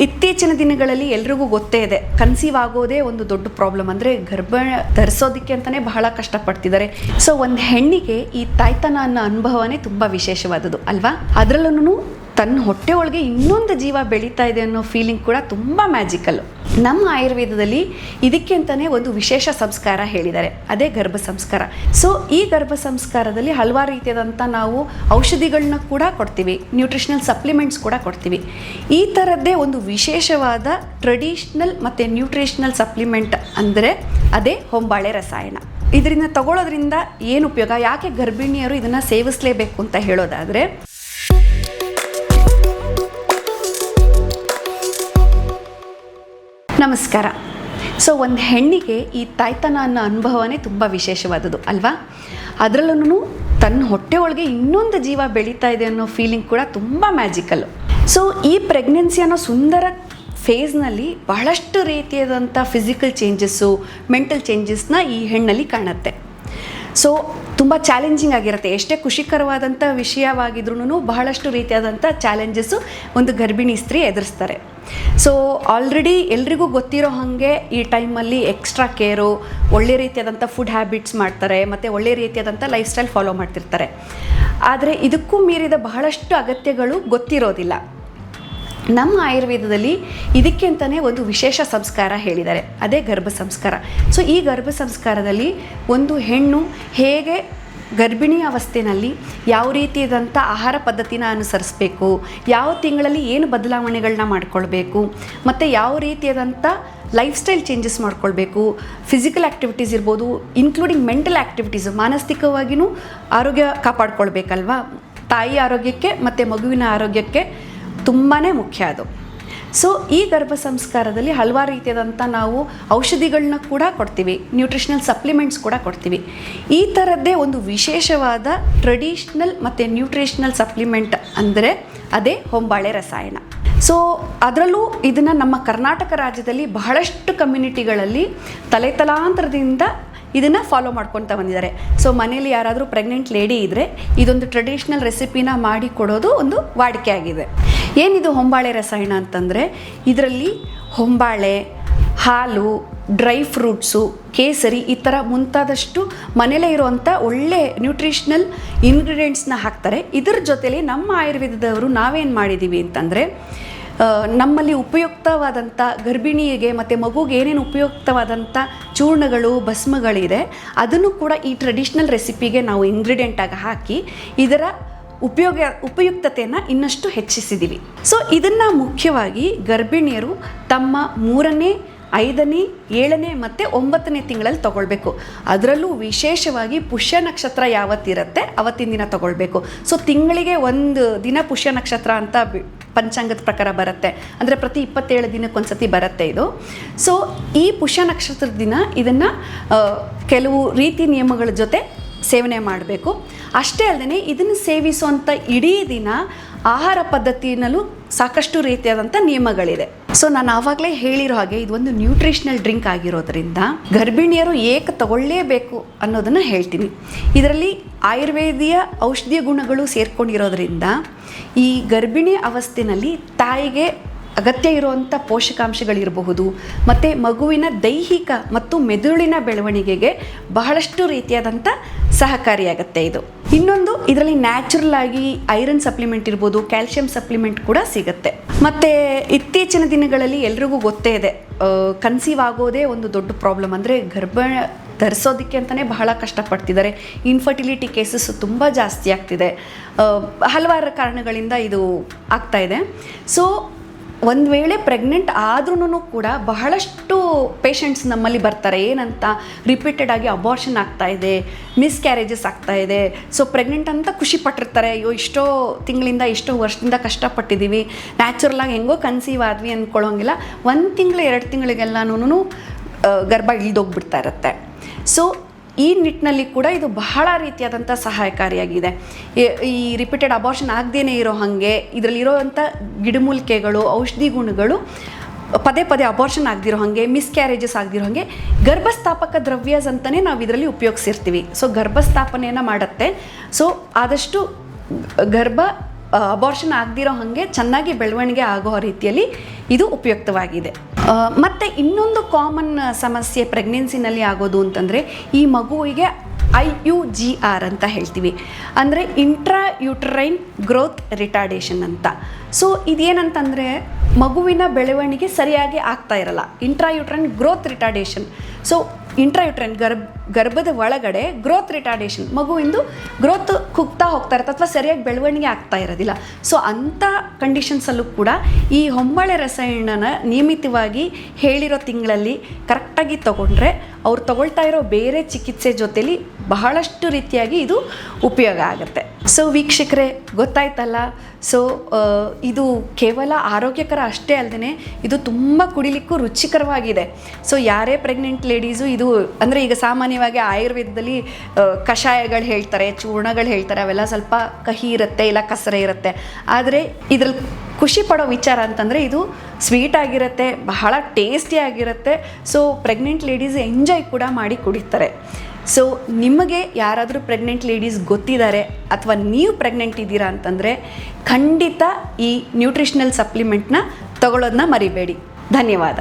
ಇತ್ತೀಚಿನ ದಿನಗಳಲ್ಲಿ ಎಲ್ರಿಗೂ ಗೊತ್ತೇ ಇದೆ, ಕನ್ಸೀವ್ ಆಗೋದೇ ಒಂದು ದೊಡ್ಡ ಪ್ರಾಬ್ಲಮ್. ಅಂದರೆ ಗರ್ಭ ಧರಿಸೋದಕ್ಕೆ ಅಂತಲೇ ಬಹಳ ಕಷ್ಟಪಡ್ತಿದ್ದಾರೆ. ಸೊ ಒಂದು ಹೆಣ್ಣಿಗೆ ಈ ತಾಯ್ತನ ಅನ್ನೋ ಅನುಭವನೇ ತುಂಬ ವಿಶೇಷವಾದದ್ದು ಅಲ್ವಾ. ಅದರಲ್ಲೂ ತನ್ನ ಹೊಟ್ಟೆ ಒಳಗೆ ಇನ್ನೊಂದು ಜೀವ ಬೆಳೀತಾ ಇದೆ ಅನ್ನೋ ಫೀಲಿಂಗ್ ಕೂಡ ತುಂಬ ಮ್ಯಾಜಿಕಲ್ಲು. ನಮ್ಮ ಆಯುರ್ವೇದದಲ್ಲಿ ಇದಕ್ಕೆ ಅಂತಲೇ ಒಂದು ವಿಶೇಷ ಸಂಸ್ಕಾರ ಹೇಳಿದ್ದಾರೆ, ಅದೇ ಗರ್ಭ ಸಂಸ್ಕಾರ. ಸೊ ಈ ಗರ್ಭ ಸಂಸ್ಕಾರದಲ್ಲಿ ಹಲವಾರು ರೀತಿಯಾದಂಥ ನಾವು ಔಷಧಿಗಳನ್ನ ಕೂಡ ಕೊಡ್ತೀವಿ, ನ್ಯೂಟ್ರಿಷನಲ್ ಸಪ್ಲಿಮೆಂಟ್ಸ್ ಕೂಡ ಕೊಡ್ತೀವಿ. ಈ ಥರದ್ದೇ ಒಂದು ವಿಶೇಷವಾದ ಟ್ರೆಡಿಷ್ನಲ್ ಮತ್ತು ನ್ಯೂಟ್ರಿಷನಲ್ ಸಪ್ಲಿಮೆಂಟ್ ಅಂದರೆ ಅದೇ ಹೊಂಬಾಳೆ ರಸಾಯನ. ಇದರಿಂದ ತಗೊಳ್ಳೋದ್ರಿಂದ ಏನು ಉಪಯೋಗ, ಯಾಕೆ ಗರ್ಭಿಣಿಯರು ಇದನ್ನು ಸೇವಿಸಲೇಬೇಕು ಅಂತ ಹೇಳೋದಾದರೆ, ನಮಸ್ಕಾರ. ಸೊ ಒಂದು ಹೆಣ್ಣಿಗೆ ಈ ತಾಯ್ತನ ಅನ್ನೋ ಅನುಭವನೇ ತುಂಬ ವಿಶೇಷವಾದದ್ದು ಅಲ್ವಾ. ಅದರಲ್ಲೂ ತನ್ನ ಹೊಟ್ಟೆ ಒಳಗೆ ಇನ್ನೊಂದು ಜೀವ ಬೆಳೀತಾ ಇದೆ ಅನ್ನೋ ಫೀಲಿಂಗ್ ಕೂಡ ತುಂಬ ಮ್ಯಾಜಿಕಲ್ಲು. ಸೊ ಈ ಪ್ರೆಗ್ನೆನ್ಸಿ ಅನ್ನೋ ಸುಂದರ ಫೇಸ್ನಲ್ಲಿ ಬಹಳಷ್ಟು ರೀತಿಯಾದಂಥ ಫಿಸಿಕಲ್ ಚೇಂಜಸ್ಸು, ಮೆಂಟಲ್ ಚೇಂಜಸ್ನ ಈ ಹೆಣ್ಣಲ್ಲಿ ಕಾಣುತ್ತೆ. ಸೊ ತುಂಬ ಚಾಲೆಂಜಿಂಗ್ ಆಗಿರುತ್ತೆ. ಎಷ್ಟೇ ಖುಷಿಕರವಾದಂಥ ವಿಷಯವಾಗಿದ್ರೂ ಬಹಳಷ್ಟು ರೀತಿಯಾದಂಥ ಚಾಲೆಂಜಸ್ಸು ಒಂದು ಗರ್ಭಿಣಿ ಸ್ತ್ರೀ ಎದುರಿಸ್ತಾರೆ. ಸೊ ಆಲ್ರೆಡಿ ಎಲ್ರಿಗೂ ಗೊತ್ತಿರೋ ಹಾಗೆ ಈ ಟೈಮಲ್ಲಿ ಎಕ್ಸ್ಟ್ರಾ ಕೇರು, ಒಳ್ಳೆ ರೀತಿಯಾದಂಥ ಫುಡ್ ಹ್ಯಾಬಿಟ್ಸ್ ಮಾಡ್ತಾರೆ ಮತ್ತು ಒಳ್ಳೆ ರೀತಿಯಾದಂಥ ಲೈಫ್ ಸ್ಟೈಲ್ ಫಾಲೋ ಮಾಡ್ತಿರ್ತಾರೆ. ಆದರೆ ಇದಕ್ಕೂ ಮೀರಿದ ಬಹಳಷ್ಟು ಅಗತ್ಯಗಳು ಗೊತ್ತಿರೋದಿಲ್ಲ. ನಮ್ಮ ಆಯುರ್ವೇದದಲ್ಲಿ ಇದಕ್ಕೆ ಅಂತಲೇ ಒಂದು ವಿಶೇಷ ಸಂಸ್ಕಾರ ಹೇಳಿದ್ದಾರೆ, ಅದೇ ಗರ್ಭ ಸಂಸ್ಕಾರ. ಸೊ ಈ ಗರ್ಭ ಸಂಸ್ಕಾರದಲ್ಲಿ ಒಂದು ಹೆಣ್ಣು ಹೇಗೆ ಗರ್ಭಿಣಿ ಅವಸ್ಥೆಯಲ್ಲಿ ಯಾವ ರೀತಿಯಾದಂಥ ಆಹಾರ ಪದ್ಧತಿನ ಅನುಸರಿಸಬೇಕು, ಯಾವ ತಿಂಗಳಲ್ಲಿ ಏನು ಬದಲಾವಣೆಗಳನ್ನ ಮಾಡ್ಕೊಳ್ಬೇಕು, ಮತ್ತು ಯಾವ ರೀತಿಯಾದಂಥ ಲೈಫ್ ಸ್ಟೈಲ್ ಚೇಂಜಸ್ ಮಾಡ್ಕೊಳ್ಬೇಕು, ಫಿಸಿಕಲ್ ಆ್ಯಕ್ಟಿವಿಟೀಸ್ ಇರ್ಬೋದು, ಇನ್ಕ್ಲೂಡಿಂಗ್ ಮೆಂಟಲ್ ಆ್ಯಕ್ಟಿವಿಟೀಸು, ಮಾನಸಿಕವಾಗಿಯೂ ಆರೋಗ್ಯ ಕಾಪಾಡ್ಕೊಳ್ಬೇಕಲ್ವಾ. ತಾಯಿ ಆರೋಗ್ಯಕ್ಕೆ ಮತ್ತು ಮಗುವಿನ ಆರೋಗ್ಯಕ್ಕೆ ತುಂಬಾ ಮುಖ್ಯ ಅದು. ಸೊ ಈ ಗರ್ಭ ಸಂಸ್ಕಾರದಲ್ಲಿ ಹಲವಾರು ರೀತಿಯಾದಂಥ ನಾವು ಔಷಧಿಗಳನ್ನ ಕೂಡ ಕೊಡ್ತೀವಿ, ನ್ಯೂಟ್ರಿಷನಲ್ ಸಪ್ಲಿಮೆಂಟ್ಸ್ ಕೂಡ ಕೊಡ್ತೀವಿ. ಈ ಥರದ್ದೇ ಒಂದು ವಿಶೇಷವಾದ ಟ್ರೆಡಿಷ್ನಲ್ ಮತ್ತು ನ್ಯೂಟ್ರಿಷನಲ್ ಸಪ್ಲಿಮೆಂಟ್ ಅಂದರೆ ಅದೇ ಹೊಂಬಾಳೆ ರಸಾಯನ. ಸೊ ಅದರಲ್ಲೂ ಇದನ್ನು ನಮ್ಮ ಕರ್ನಾಟಕ ರಾಜ್ಯದಲ್ಲಿ ಬಹಳಷ್ಟು ಕಮ್ಯುನಿಟಿಗಳಲ್ಲಿ ತಲೆತಲಾಂತರದಿಂದ ಇದನ್ನು ಫಾಲೋ ಮಾಡ್ಕೊತಾ ಬಂದಿದ್ದಾರೆ. ಸೊ ಮನೇಲಿ ಯಾರಾದರೂ ಪ್ರೆಗ್ನೆಂಟ್ ಲೇಡಿ ಇದ್ದರೆ ಇದೊಂದು ಟ್ರೆಡಿಷ್ನಲ್ ರೆಸಿಪಿನ ಮಾಡಿ ಕೊಡೋದು ಒಂದು ವಾಡಿಕೆ ಆಗಿದೆ. ಏನಿದು ಹೊಂಬಾಳೆ ರಸಾಯನ ಅಂತಂದರೆ, ಇದರಲ್ಲಿ ಹೊಂಬಾಳೆ, ಹಾಲು, ಡ್ರೈ ಫ್ರೂಟ್ಸು, ಕೇಸರಿ ಈ ಥರ ಮುಂತಾದಷ್ಟು ಮನೇಲೇ ಇರುವಂಥ ಒಳ್ಳೆ ನ್ಯೂಟ್ರಿಷನಲ್ ಇಂಗ್ರೀಡಿಯೆಂಟ್ಸ್ನ ಹಾಕ್ತಾರೆ. ಇದ್ರ ಜೊತೆಲಿ ನಮ್ಮ ಆಯುರ್ವೇದದವರು ನಾವೇನು ಮಾಡಿದ್ದೀವಿ ಅಂತಂದರೆ, ನಮ್ಮಲ್ಲಿ ಉಪಯುಕ್ತವಾದಂಥ ಗರ್ಭಿಣಿಗೆ ಮತ್ತು ಮಗುಗೆ ಏನೇನು ಉಪಯುಕ್ತವಾದಂಥ ಚೂರ್ಣಗಳು, ಭಸ್ಮಗಳಿದೆ, ಅದನ್ನು ಕೂಡ ಈ ಟ್ರೆಡಿಷ್ನಲ್ ರೆಸಿಪಿಗೆ ನಾವು ಇಂಗ್ರೀಡಿಯೆಂಟಾಗಿ ಹಾಕಿ ಇದರ ಉಪಯುಕ್ತತೆಯನ್ನು ಇನ್ನಷ್ಟು ಹೆಚ್ಚಿಸಿದ್ದೀವಿ. ಸೊ ಇದನ್ನು ಮುಖ್ಯವಾಗಿ ಗರ್ಭಿಣಿಯರು ತಮ್ಮ 3ನೇ, 5ನೇ, 7ನೇ ಮತ್ತು 9ನೇ ತಿಂಗಳಲ್ಲಿ ತೊಗೊಳ್ಬೇಕು. ಅದರಲ್ಲೂ ವಿಶೇಷವಾಗಿ ಪುಷ್ಯ ನಕ್ಷತ್ರ ಯಾವತ್ತಿರುತ್ತೆ ಅವತ್ತಿನ ದಿನ ತೊಗೊಳ್ಬೇಕು. ಸೊ ತಿಂಗಳಿಗೆ ಒಂದು ದಿನ ಪುಷ್ಯ ನಕ್ಷತ್ರ ಅಂತ ಪಂಚಾಂಗದ ಪ್ರಕಾರ ಬರುತ್ತೆ, ಅಂದರೆ ಪ್ರತಿ 27 ದಿನಕ್ಕೊಂದ್ಸತಿ ಬರುತ್ತೆ ಇದು. ಸೊ ಈ ಪುಷ್ಯ ನಕ್ಷತ್ರದ ದಿನ ಇದನ್ನು ಕೆಲವು ರೀತಿ ನಿಯಮಗಳ ಜೊತೆ ಸೇವನೆ ಮಾಡಬೇಕು. ಅಷ್ಟೇ ಅಲ್ಲದೆ ಇದನ್ನು ಸೇವಿಸುವಂಥ ಇಡೀ ದಿನ ಆಹಾರ ಪದ್ಧತಿಯಲ್ಲೂ ಸಾಕಷ್ಟು ರೀತಿಯಾದಂಥ ನಿಯಮಗಳಿದೆ. ಸೊ ನಾನು ಆವಾಗಲೇ ಹೇಳಿರೋ ಹಾಗೆ ಇದೊಂದು ನ್ಯೂಟ್ರಿಷನಲ್ ಡ್ರಿಂಕ್ ಆಗಿರೋದ್ರಿಂದ ಗರ್ಭಿಣಿಯರು ಏಕೆ ತಗೊಳ್ಳೇಬೇಕು ಅನ್ನೋದನ್ನು ಹೇಳ್ತೀನಿ. ಇದರಲ್ಲಿ ಆಯುರ್ವೇದೀಯ ಔಷಧೀಯ ಗುಣಗಳು ಸೇರ್ಕೊಂಡಿರೋದ್ರಿಂದ ಈ ಗರ್ಭಿಣಿ ಅವಸ್ಥೆಯಲ್ಲಿ ತಾಯಿಗೆ ಅಗತ್ಯ ಇರುವಂಥ ಪೋಷಕಾಂಶಗಳಿರಬಹುದು ಮತ್ತು ಮಗುವಿನ ದೈಹಿಕ ಮತ್ತು ಮೆದುಳಿನ ಬೆಳವಣಿಗೆಗೆ ಬಹಳಷ್ಟು ರೀತಿಯಾದಂಥ ಸಹಕಾರಿಯಾಗುತ್ತೆ ಇದು. ಇನ್ನೊಂದು, ಇದರಲ್ಲಿ ನ್ಯಾಚುರಲ್ ಆಗಿ ಐರನ್ ಸಪ್ಲಿಮೆಂಟ್ ಇರ್ಬೋದು, ಕ್ಯಾಲ್ಶಿಯಂ ಸಪ್ಲಿಮೆಂಟ್ ಕೂಡ ಸಿಗುತ್ತೆ. ಮತ್ತು ಇತ್ತೀಚಿನ ದಿನಗಳಲ್ಲಿ ಎಲ್ರಿಗೂ ಗೊತ್ತೇ ಇದೆ, ಕನ್ಸೀವ್ ಆಗೋದೇ ಒಂದು ದೊಡ್ಡ ಪ್ರಾಬ್ಲಮ್. ಅಂದರೆ ಗರ್ಭ ಧರಿಸೋದಕ್ಕೆ ಅಂತಲೇ ಬಹಳ ಕಷ್ಟಪಡ್ತಿದ್ದಾರೆ. ಇನ್ಫರ್ಟಿಲಿಟಿ ಕೇಸಸ್ ತುಂಬ ಜಾಸ್ತಿ ಆಗ್ತಿದೆ, ಹಲವಾರು ಕಾರಣಗಳಿಂದ ಇದು ಆಗ್ತಾಯಿದೆ. ಸೊ ಒಂದು ವೇಳೆ ಪ್ರೆಗ್ನೆಂಟ್ ಆದ್ರೂ ಕೂಡ ಬಹಳಷ್ಟು ಪೇಷಂಟ್ಸ್ ನಮ್ಮಲ್ಲಿ ಬರ್ತಾರೆ, ಏನಂತ ರಿಪೀಟೆಡ್ ಆಗಿ ಅಬಾರ್ಷನ್ ಆಗ್ತಾಯಿದೆ, ಮಿಸ್ಕ್ಯಾರೇಜಸ್ ಆಗ್ತಾಯಿದೆ. ಸೊ ಪ್ರೆಗ್ನೆಂಟ್ ಅಂತ ಖುಷಿ ಪಟ್ಟಿರ್ತಾರೆ, ಅಯ್ಯೋ ಇಷ್ಟೋ ತಿಂಗಳಿಂದ ಎಷ್ಟೋ ವರ್ಷದಿಂದ ಕಷ್ಟಪಟ್ಟಿದ್ದೀವಿ, ನ್ಯಾಚುರಲಾಗಿ ಹೆಂಗೋ ಕನ್ಸೀವ್ ಆದ್ವಿ ಅಂದ್ಕೊಳ್ಳೋಂಗಿಲ್ಲ. 1 ತಿಂಗಳು 2 ತಿಂಗಳಿಗೆಲ್ಲನೂ ಗರ್ಭ ಇಳಿದೋಗ್ಬಿಡ್ತಾ ಇರುತ್ತೆ. ಸೊ ಈ ನಿಟ್ಟಿನಲ್ಲಿ ಕೂಡ ಇದು ಬಹಳ ರೀತಿಯಾದಂಥ ಸಹಾಯಕಾರಿಯಾಗಿದೆ. ಈ ರಿಪೀಟೆಡ್ ಅಬಾರ್ಷನ್ ಆಗದೇನೆ ಇರೋ ಹಾಗೆ ಇದರಲ್ಲಿರೋವಂಥ ಗಿಡಮೂಲಿಕೆಗಳು, ಔಷಧಿ ಗುಣಗಳು ಪದೇ ಪದೇ ಅಬಾರ್ಷನ್ ಆಗದಿರೋ ಹಾಗೆ, ಮಿಸ್ಕ್ಯಾರೇಜಸ್ ಆಗದಿರೋ ಹಾಗೆ ಗರ್ಭಸ್ಥಾಪಕ ದ್ರವ್ಯಸ್ ಅಂತಲೇ ನಾವು ಇದರಲ್ಲಿ ಉಪಯೋಗಿಸಿರ್ತೀವಿ. ಸೊ ಗರ್ಭಸ್ಥಾಪನೆಯನ್ನು ಮಾಡುತ್ತೆ. ಸೊ ಆದಷ್ಟು ಗರ್ಭ ಅಬಾರ್ಷನ್ ಆಗದಿರೋ ಹಾಗೆ ಚೆನ್ನಾಗಿ ಬೆಳವಣಿಗೆ ಆಗೋ ರೀತಿಯಲ್ಲಿ ಇದು ಉಪಯುಕ್ತವಾಗಿದೆ. ಮತ್ತು ಇನ್ನೊಂದು ಕಾಮನ್ ಸಮಸ್ಯೆ ಪ್ರೆಗ್ನೆನ್ಸಿನಲ್ಲಿ ಆಗೋದು ಅಂತಂದರೆ ಈ ಮಗುವಿಗೆ IUGR ಅಂತ ಹೇಳ್ತೀವಿ, ಅಂದರೆ ಇಂಟ್ರಾಯೂಟ್ರೈನ್ ಗ್ರೋತ್ ರಿಟಾರ್ಡೇಷನ್ ಅಂತ. ಸೊ ಇದೇನಂತಂದರೆ ಮಗುವಿನ ಬೆಳವಣಿಗೆ ಸರಿಯಾಗಿ ಆಗ್ತಾ ಇರಲ್ಲ, ಇಂಟ್ರಾಯೂಟ್ರೈನ್ ಗ್ರೋತ್ ರಿಟಾರ್ಡೇಷನ್. ಸೊ ಇಂಟ್ರಾಯೂಟ್ರೈನ್ ಗರ್ಭದ ಒಳಗಡೆ ಗ್ರೋತ್ ರಿಟಾರ್ಡೇಷನ್, ಮಗುವಿಂದು ಗ್ರೋತ್ ಕುಗ್ತಾ ಹೋಗ್ತಾ ಇರುತ್ತೆ ಅಥವಾ ಸರಿಯಾಗಿ ಬೆಳವಣಿಗೆ ಆಗ್ತಾ ಇರೋದಿಲ್ಲ. ಸೊ ಅಂಥ ಕಂಡೀಷನ್ಸಲ್ಲೂ ಕೂಡ ಈ ಹೊಂಬಾಳೆ ರಸಾಯನನ ನಿಯಮಿತವಾಗಿ ಹೇಳಿರೋ ತಿಂಗಳಲ್ಲಿ ಕರೆಕ್ಟಾಗಿ ತೊಗೊಂಡ್ರೆ ಅವ್ರು ತಗೊಳ್ತಾ ಇರೋ ಬೇರೆ ಚಿಕಿತ್ಸೆ ಜೊತೆಲಿ ಬಹಳಷ್ಟು ರೀತಿಯಾಗಿ ಇದು ಉಪಯೋಗ ಆಗುತ್ತೆ. ಸೊ ವೀಕ್ಷಕರೇ, ಗೊತ್ತಾಯ್ತಲ್ಲ. ಸೊ ಇದು ಕೇವಲ ಆರೋಗ್ಯಕರ ಅಷ್ಟೇ ಅಲ್ಲದೆ ಇದು ತುಂಬ ಕುಡಿಲಿಕ್ಕೂ ರುಚಿಕರವಾಗಿದೆ. ಸೊ ಯಾರೇ ಪ್ರೆಗ್ನೆಂಟ್ ಲೇಡೀಸು ಇದು ಅಂದರೆ ಈಗ ಸಾಮಾನ್ಯವಾಗಿ ಆಯುರ್ವೇದದಲ್ಲಿ ಕಷಾಯಗಳು ಹೇಳ್ತಾರೆ, ಚೂರ್ಣಗಳು ಹೇಳ್ತಾರೆ, ಅವೆಲ್ಲ ಸ್ವಲ್ಪ ಕಹಿ ಇರುತ್ತೆ, ಇಲ್ಲ ಕಸರೆ ಇರುತ್ತೆ. ಆದರೆ ಇದ್ರಲ್ಲಿ ಖುಷಿ ಪಡೋ ವಿಚಾರ ಅಂತಂದರೆ ಇದು ಸ್ವೀಟ್ ಆಗಿರುತ್ತೆ, ಬಹಳ ಟೇಸ್ಟಿ ಆಗಿರುತ್ತೆ. ಸೊ ಪ್ರೆಗ್ನೆಂಟ್ ಲೇಡೀಸ್ ಎಂಜಾಯ್ ಕೂಡ ಮಾಡಿ ಕುಡಿತಾರೆ. ಸೊ ನಿಮಗೆ ಯಾರಾದರೂ ಪ್ರೆಗ್ನೆಂಟ್ ಲೇಡೀಸ್ ಗೊತ್ತಿದ್ದಾರೆ ಅಥವಾ ನೀವು ಪ್ರೆಗ್ನೆಂಟ್ ಇದ್ದೀರಾ ಅಂತಂದರೆ ಖಂಡಿತ ಈ ನ್ಯೂಟ್ರಿಷನಲ್ ಸಪ್ಲಿಮೆಂಟ್ನ ತಗೊಳ್ಳೋದನ್ನ ಮರಿಬೇಡಿ. ಧನ್ಯವಾದ.